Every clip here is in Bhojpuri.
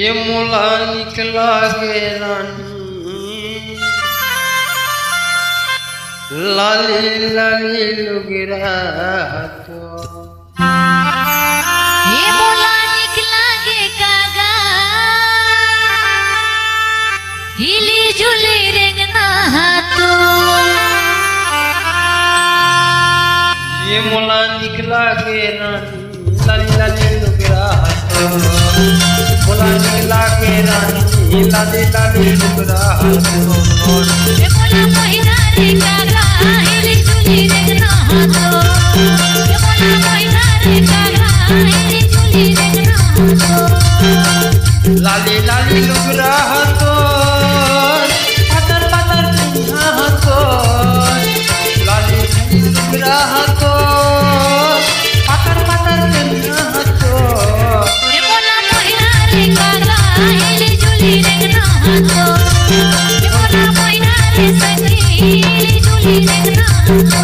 ये मोला निकला गे रानी लाली लाली लुगरा तो ये मोला निकला गे कागा हिली झुली रेंगना तो ये मोला निकला गे रानी लाली लाली लुगरा तो मोला निकला गे रानी लाली लाली लुगरा तो ये मोला मोहिना रे कागा हिली झुली रेंगना तो ये मोला मोहिना रे कागा हिली झुली रेंगना तो लाली लाली लुगरा तो पातर पातर पिन्हा तो लाली लाली लुगरा तो पातर पातर पिन्हा तो ये मोला मोहिना रे कागा हिली झुली रेंगना तो ये मोला मोहिना रे संगी हिली झुली रेंगना तो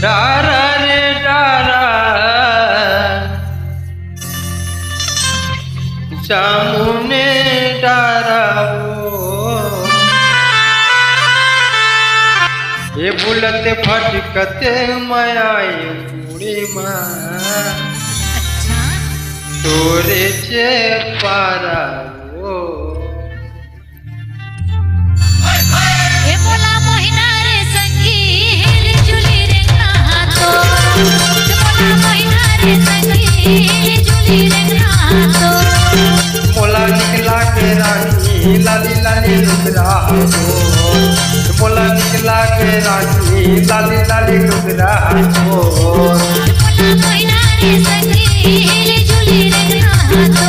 डारा रे डारा जामुने डारा ये बुलते फटकते माया पूरी माँ अच्छा तोरे चे पारा ये मोला मोहिना रे संगी हिली झुली रेंगना तो ये मोला मोहिना रे संगी हिली झुली रेंगना तो मोला निकला के रानी लाली लाली लुगरा तो मोला निकला के रानी लाली लाली लुगरा तो ये मोला मोहिना रे संगी हिली झुली रेंगना तो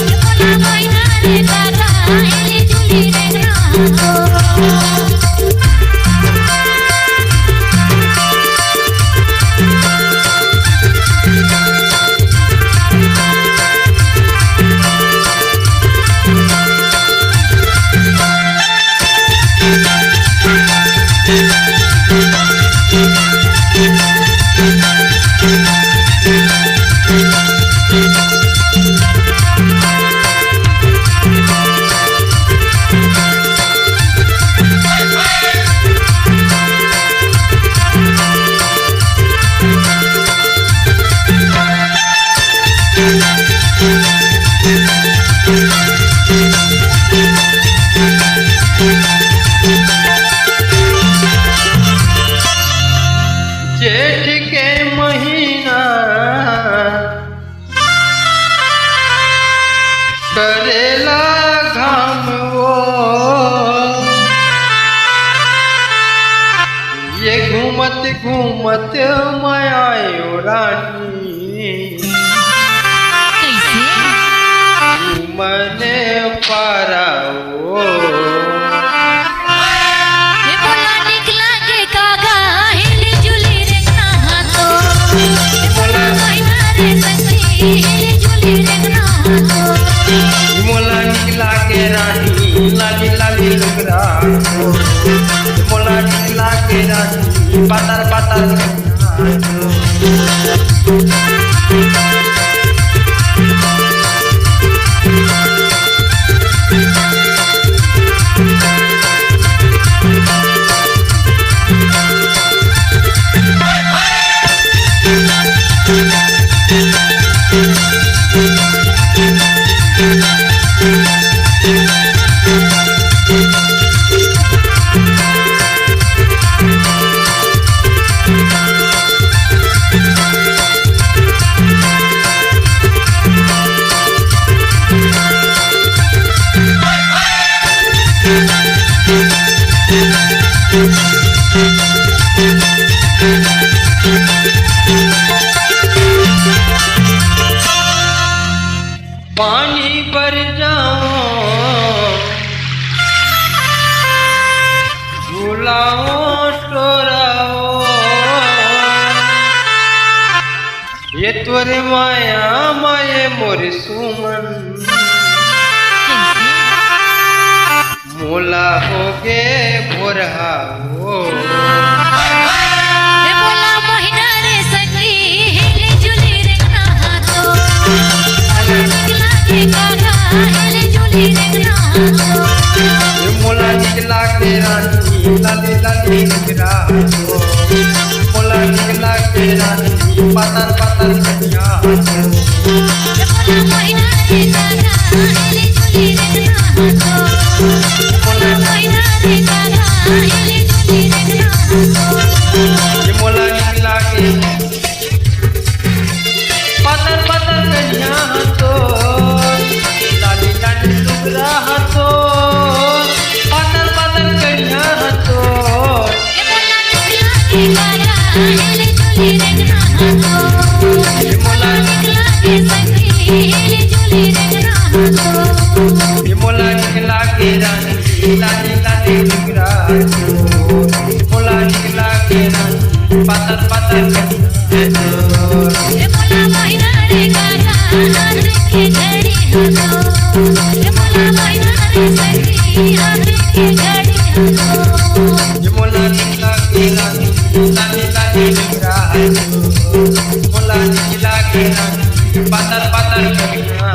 ये मोला मोहिना रे कागा हिली झुली रेंगना तो जेठ के महीना करेला घाम वो ये घूमत घूमत मायायो रानी कैसे मने पारा वो ये मोला निकला के कागा हिली झुली रेंगना तो ये मोला मोहिना रे संगी हिली झुली रेंगना तो मोला निकला के रानी लाली लाली लुगरा तो मोला निकला के रानी पातर पातर पर जाओ झूलाओ टोराओ ये तोरे माया माये मोरे सुमन मोला होगे भोरहाओ रे बोला मोहिना रे सखी हिली झूली रे नहातो मोला निकला के कागा हिली झूली रे नहातो ये मोला निकला के रानी लाली लाली निकरा मोला निकला के रानी पातर पातर कन्या रे बोला मोहिना रे कागा हिली झूली रे नहातो मोला मोहिना रे कागा हिली झूली रे नहातो ये मोला निकला के पातर पातर कन्या तो लाली लाली निकरा तो पातर पातर कन्या तो रे बोला निकला के कागा हिली झूली रे नहातो ये मोला निकला के सखी हिली झूली रे नहातो ये मोला निकला के रानी लाली लाली निकरा मोला निकला के रानी पातर पातर कन्या रे बोला मोहिना रे कागा हाथ के घड़ी हलो रे बोला मोहिना रे सखी हाथ के घड़ी हलो ये मोला निकला के रानी लाली लाली निकरा मोला निकला के रानी पातर पातर कन्या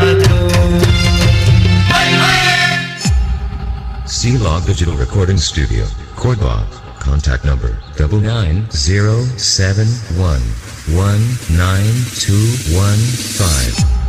C-Log Digital Recording Studio, Cordoba. Contact number 99071192115.